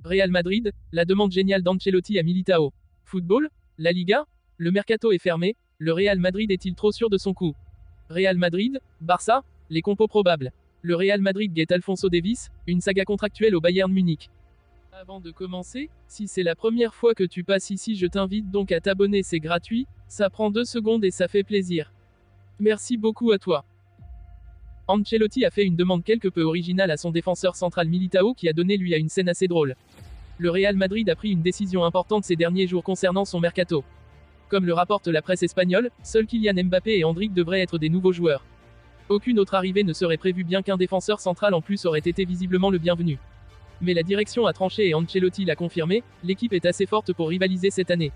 Real Madrid, la demande géniale d'Ancelotti à Militao. Football, la Liga, le mercato est fermé, le Real Madrid est-il trop sûr de son coup? Real Madrid, Barça, les compos probables. Le Real Madrid guette Alphonso Davies, une saga contractuelle au Bayern Munich. Avant de commencer, si c'est la première fois que tu passes ici, je t'invite donc à t'abonner, c'est gratuit, ça prend 2 secondes et ça fait plaisir. Merci beaucoup à toi. Ancelotti a fait une demande quelque peu originale à son défenseur central Militao qui a donné lui à une scène assez drôle. Le Real Madrid a pris une décision importante ces derniers jours concernant son mercato. Comme le rapporte la presse espagnole, seuls Kylian Mbappé et Endrick devraient être des nouveaux joueurs. Aucune autre arrivée ne serait prévue bien qu'un défenseur central en plus aurait été visiblement le bienvenu. Mais la direction a tranché et Ancelotti l'a confirmé, l'équipe est assez forte pour rivaliser cette année.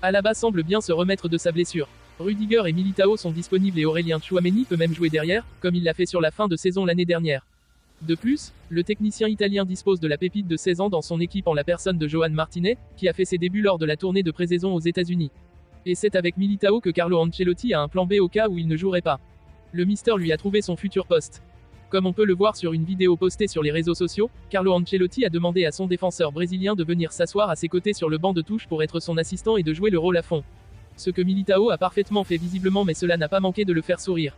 Alaba semble bien se remettre de sa blessure. Rudiger et Militao sont disponibles et Aurélien Tchouaméni peut même jouer derrière, comme il l'a fait sur la fin de saison l'année dernière. De plus, le technicien italien dispose de la pépite de 16 ans dans son équipe en la personne de Joan Martinez, qui a fait ses débuts lors de la tournée de pré-saison aux États-Unis. Et c'est avec Militao que Carlo Ancelotti a un plan B au cas où il ne jouerait pas. Le Mister lui a trouvé son futur poste. Comme on peut le voir sur une vidéo postée sur les réseaux sociaux, Carlo Ancelotti a demandé à son défenseur brésilien de venir s'asseoir à ses côtés sur le banc de touche pour être son assistant et de jouer le rôle à fond. Ce que Militao a parfaitement fait visiblement, mais cela n'a pas manqué de le faire sourire.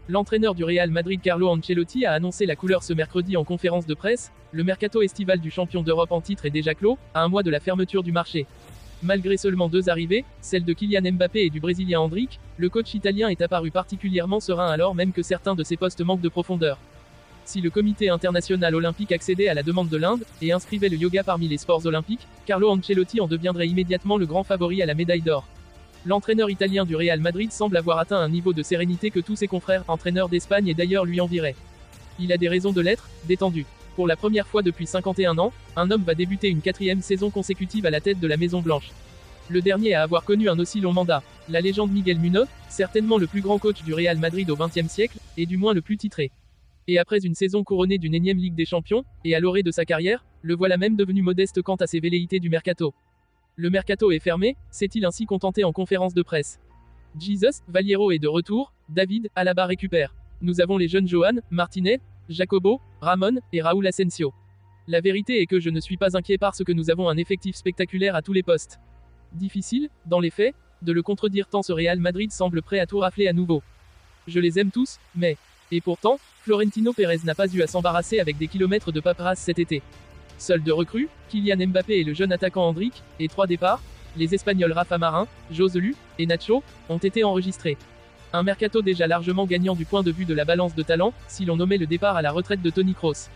L'entraîneur du Real Madrid Carlo Ancelotti a annoncé la couleur ce mercredi en conférence de presse. Le mercato estival du champion d'Europe en titre est déjà clos, à un mois de la fermeture du marché. Malgré seulement 2 arrivées, celle de Kylian Mbappé et du Brésilien Endrick, le coach italien est apparu particulièrement serein alors même que certains de ses postes manquent de profondeur. Si le comité international olympique accédait à la demande de l'Inde, et inscrivait le yoga parmi les sports olympiques, Carlo Ancelotti en deviendrait immédiatement le grand favori à la médaille d'or. L'entraîneur italien du Real Madrid semble avoir atteint un niveau de sérénité que tous ses confrères entraîneurs d'Espagne et d'ailleurs lui envieraient. Il a des raisons de l'être, détendu. Pour la première fois depuis 51 ans, un homme va débuter une 4e saison consécutive à la tête de la Maison Blanche. Le dernier à avoir connu un aussi long mandat, la légende Miguel Munoz, certainement le plus grand coach du Real Madrid au XXe siècle, et du moins le plus titré. Et après une saison couronnée d'une énième Ligue des Champions, et à l'orée de sa carrière, le voilà même devenu modeste quant à ses velléités du mercato. Le mercato est fermé, s'est-il ainsi contenté en conférence de presse. Jesus, Valiero est de retour, David, Alaba récupère. Nous avons les jeunes Joan, Martinez, Jacobo, Ramon, et Raúl Asensio. La vérité est que je ne suis pas inquiet parce que nous avons un effectif spectaculaire à tous les postes. Difficile, dans les faits, de le contredire tant ce Real Madrid semble prêt à tout rafler à nouveau. Je les aime tous, mais... Et pourtant, Florentino Pérez n'a pas eu à s'embarrasser avec des kilomètres de paperasse cet été. Seuls 2 recrues, Kylian Mbappé et le jeune attaquant Endrick, et 3 départs, les Espagnols Rafa Marin, Joselu, et Nacho, ont été enregistrés. Un mercato déjà largement gagnant du point de vue de la balance de talent, si l'on nommait le départ à la retraite de Toni Kroos.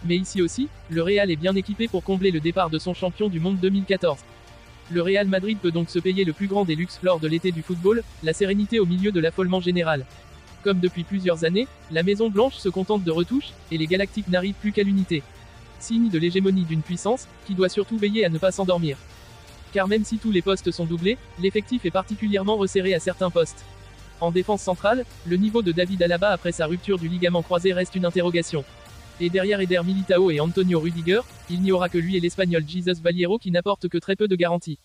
Mais ici aussi, le Real est bien équipé pour combler le départ de son champion du monde 2014. Le Real Madrid peut donc se payer le plus grand des luxes lors de l'été du football, la sérénité au milieu de l'affolement général. Comme depuis plusieurs années, la Maison Blanche se contente de retouches, et les Galactiques n'arrivent plus qu'à l'unité. Signe de l'hégémonie d'une puissance, qui doit surtout veiller à ne pas s'endormir. Car même si tous les postes sont doublés, l'effectif est particulièrement resserré à certains postes. En défense centrale, le niveau de David Alaba après sa rupture du ligament croisé reste une interrogation. Et derrière Eder Militao et Antonio Rudiger, il n'y aura que lui et l'Espagnol Jesus Valiero qui n'apportent que très peu de garanties.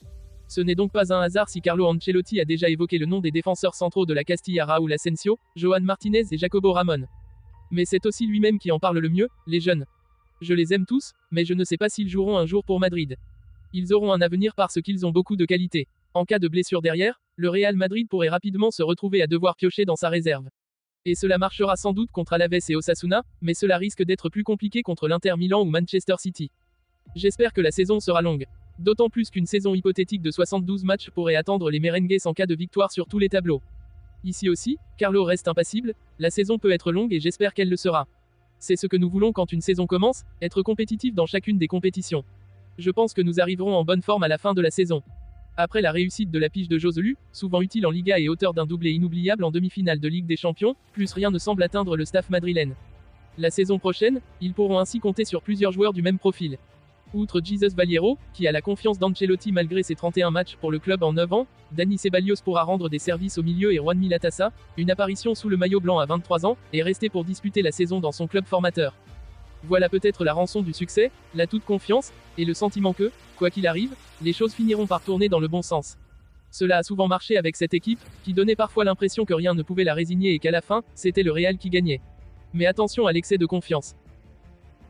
Ce n'est donc pas un hasard si Carlo Ancelotti a déjà évoqué le nom des défenseurs centraux de la Castilla Raúl Asensio, Joan Martinez et Jacobo Ramon. Mais c'est aussi lui-même qui en parle le mieux, les jeunes. Je les aime tous, mais je ne sais pas s'ils joueront un jour pour Madrid. Ils auront un avenir parce qu'ils ont beaucoup de qualité. En cas de blessure derrière, le Real Madrid pourrait rapidement se retrouver à devoir piocher dans sa réserve. Et cela marchera sans doute contre Alaves et Osasuna, mais cela risque d'être plus compliqué contre l'Inter Milan ou Manchester City. J'espère que la saison sera longue. D'autant plus qu'une saison hypothétique de 72 matchs pourrait attendre les merengues en cas de victoire sur tous les tableaux. Ici aussi, Carlo reste impassible, la saison peut être longue et j'espère qu'elle le sera. C'est ce que nous voulons quand une saison commence, être compétitif dans chacune des compétitions. Je pense que nous arriverons en bonne forme à la fin de la saison. Après la réussite de la pige de Joselu, souvent utile en Liga et auteur d'un doublé inoubliable en demi-finale de Ligue des Champions, plus rien ne semble atteindre le staff madrilène. La saison prochaine, ils pourront ainsi compter sur plusieurs joueurs du même profil. Outre Jesus Valiero, qui a la confiance d'Ancelotti malgré ses 31 matchs pour le club en 9 ans, Dani Ceballos pourra rendre des services au milieu et Juan Milatasa, une apparition sous le maillot blanc à 23 ans, est resté pour disputer la saison dans son club formateur. Voilà peut-être la rançon du succès, la toute confiance, et le sentiment que, quoi qu'il arrive, les choses finiront par tourner dans le bon sens. Cela a souvent marché avec cette équipe, qui donnait parfois l'impression que rien ne pouvait la résigner et qu'à la fin, c'était le Real qui gagnait. Mais attention à l'excès de confiance.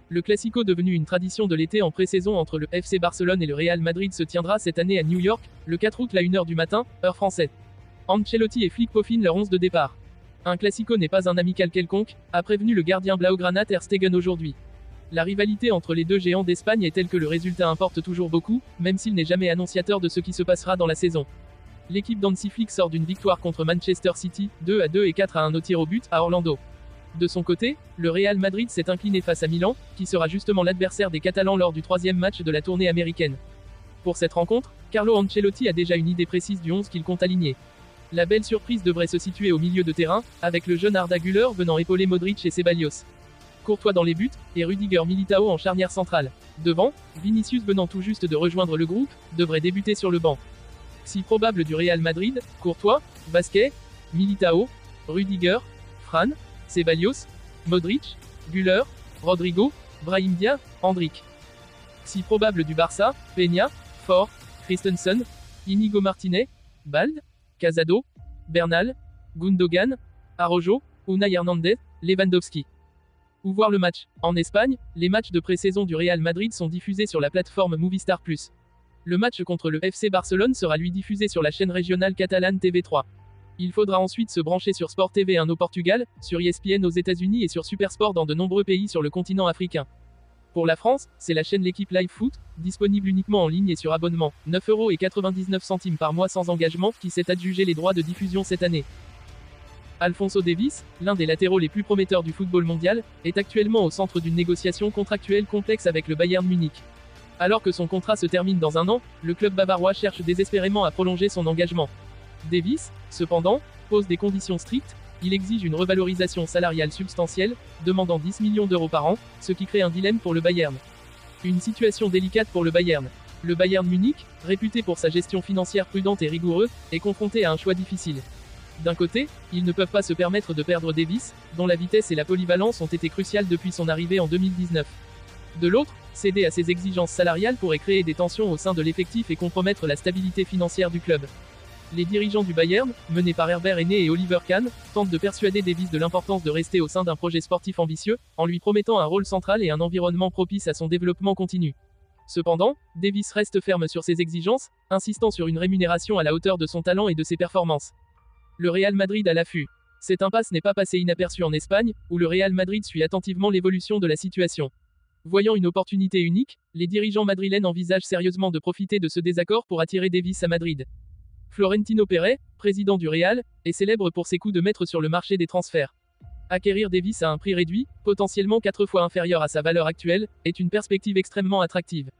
Le Classico devenu une tradition de l'été en pré-saison entre le FC Barcelone et le Real Madrid se tiendra cette année à New York, le 4 août à 1h du matin, heure française. Ancelotti et Flick peaufinent leur 11 de départ. Un Classico n'est pas un amical quelconque, a prévenu le gardien Blaugrana Ter Stegen aujourd'hui. La rivalité entre les deux géants d'Espagne est telle que le résultat importe toujours beaucoup, même s'il n'est jamais annonciateur de ce qui se passera dans la saison. L'équipe d'Hansi Flick sort d'une victoire contre Manchester City, 2-2 et 4-1 au tir au but, à Orlando. De son côté, le Real Madrid s'est incliné face à Milan, qui sera justement l'adversaire des Catalans lors du troisième match de la tournée américaine. Pour cette rencontre, Carlo Ancelotti a déjà une idée précise du 11 qu'il compte aligner. La belle surprise devrait se situer au milieu de terrain, avec le jeune Arda Güler venant épauler Modric et Ceballos. Courtois dans les buts, et Rudiger Militao en charnière centrale. Devant, Vinicius venant tout juste de rejoindre le groupe, devrait débuter sur le banc. Si probable du Real Madrid, Courtois, Vasquez, Militao, Rudiger, Fran, Ceballos, Modric, Güler, Rodrigo, Brahim Diaz, Endrick. Si probable du Barça, Peña, Ford, Christensen, Inigo Martinez, Bald, Casado, Bernal, Gundogan, Araujo, Unai Hernandez, Lewandowski. Où voir le match? En Espagne, les matchs de pré-saison du Real Madrid sont diffusés sur la plateforme Movistar Plus. Le match contre le FC Barcelone sera lui diffusé sur la chaîne régionale catalane TV3. Il faudra ensuite se brancher sur Sport TV 1 au Portugal, sur ESPN aux États-Unis et sur Supersport dans de nombreux pays sur le continent africain. Pour la France, c'est la chaîne L'Équipe Live Foot, disponible uniquement en ligne et sur abonnement, 9,99€ par mois sans engagement, qui s'est adjugé les droits de diffusion cette année. Alphonso Davies, l'un des latéraux les plus prometteurs du football mondial, est actuellement au centre d'une négociation contractuelle complexe avec le Bayern Munich. Alors que son contrat se termine dans un an, le club bavarois cherche désespérément à prolonger son engagement. Davies, cependant, pose des conditions strictes. Il exige une revalorisation salariale substantielle, demandant 10 millions d'euros par an, ce qui crée un dilemme pour le Bayern. Une situation délicate pour le Bayern. Le Bayern Munich, réputé pour sa gestion financière prudente et rigoureuse, est confronté à un choix difficile. D'un côté, ils ne peuvent pas se permettre de perdre Davies, dont la vitesse et la polyvalence ont été cruciales depuis son arrivée en 2019. De l'autre, céder à ses exigences salariales pourrait créer des tensions au sein de l'effectif et compromettre la stabilité financière du club. Les dirigeants du Bayern, menés par Herbert Hainé et Oliver Kahn, tentent de persuader Davies de l'importance de rester au sein d'un projet sportif ambitieux, en lui promettant un rôle central et un environnement propice à son développement continu. Cependant, Davies reste ferme sur ses exigences, insistant sur une rémunération à la hauteur de son talent et de ses performances. Le Real Madrid à l'affût. Cette impasse n'est pas passée inaperçue en Espagne, où le Real Madrid suit attentivement l'évolution de la situation. Voyant une opportunité unique, les dirigeants madrilènes envisagent sérieusement de profiter de ce désaccord pour attirer Davies à Madrid. Florentino Pérez, président du Real, est célèbre pour ses coups de maître sur le marché des transferts. Acquérir Davies à un prix réduit, potentiellement 4 fois inférieur à sa valeur actuelle, est une perspective extrêmement attractive.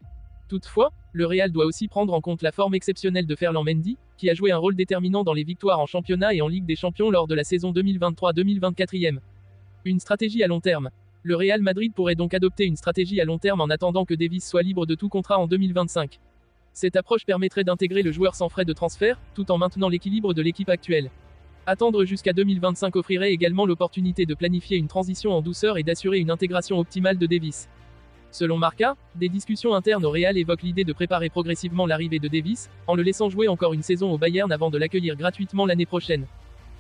Toutefois, le Real doit aussi prendre en compte la forme exceptionnelle de Ferland Mendy, qui a joué un rôle déterminant dans les victoires en championnat et en Ligue des Champions lors de la saison 2023-2024. Une stratégie à long terme. Le Real Madrid pourrait donc adopter une stratégie à long terme en attendant que Davies soit libre de tout contrat en 2025. Cette approche permettrait d'intégrer le joueur sans frais de transfert, tout en maintenant l'équilibre de l'équipe actuelle. Attendre jusqu'à 2025 offrirait également l'opportunité de planifier une transition en douceur et d'assurer une intégration optimale de Davies. Selon Marca, des discussions internes au Real évoquent l'idée de préparer progressivement l'arrivée de Davies, en le laissant jouer encore une saison au Bayern avant de l'accueillir gratuitement l'année prochaine.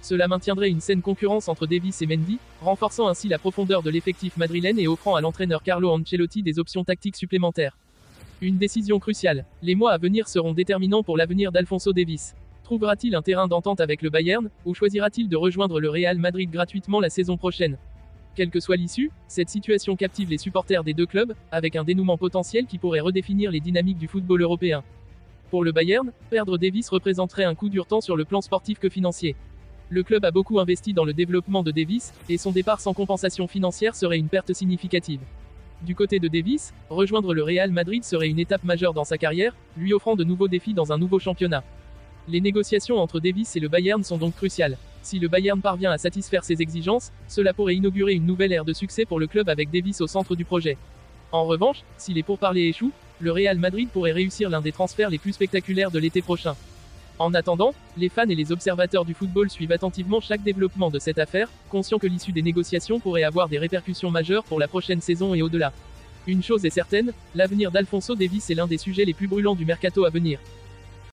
Cela maintiendrait une saine concurrence entre Davies et Mendy, renforçant ainsi la profondeur de l'effectif madrilène et offrant à l'entraîneur Carlo Ancelotti des options tactiques supplémentaires. Une décision cruciale. Les mois à venir seront déterminants pour l'avenir d'Alphonso Davies. Trouvera-t-il un terrain d'entente avec le Bayern, ou choisira-t-il de rejoindre le Real Madrid gratuitement la saison prochaine? Quelle que soit l'issue, cette situation captive les supporters des deux clubs, avec un dénouement potentiel qui pourrait redéfinir les dynamiques du football européen. Pour le Bayern, perdre Davies représenterait un coup dur tant sur le plan sportif que financier. Le club a beaucoup investi dans le développement de Davies, et son départ sans compensation financière serait une perte significative. Du côté de Davies, rejoindre le Real Madrid serait une étape majeure dans sa carrière, lui offrant de nouveaux défis dans un nouveau championnat. Les négociations entre Davies et le Bayern sont donc cruciales. Si le Bayern parvient à satisfaire ses exigences, cela pourrait inaugurer une nouvelle ère de succès pour le club avec Davies au centre du projet. En revanche, si les pourparlers échouent, le Real Madrid pourrait réussir l'un des transferts les plus spectaculaires de l'été prochain. En attendant, les fans et les observateurs du football suivent attentivement chaque développement de cette affaire, conscients que l'issue des négociations pourrait avoir des répercussions majeures pour la prochaine saison et au-delà. Une chose est certaine, l'avenir d'Alphonso Davies est l'un des sujets les plus brûlants du mercato à venir.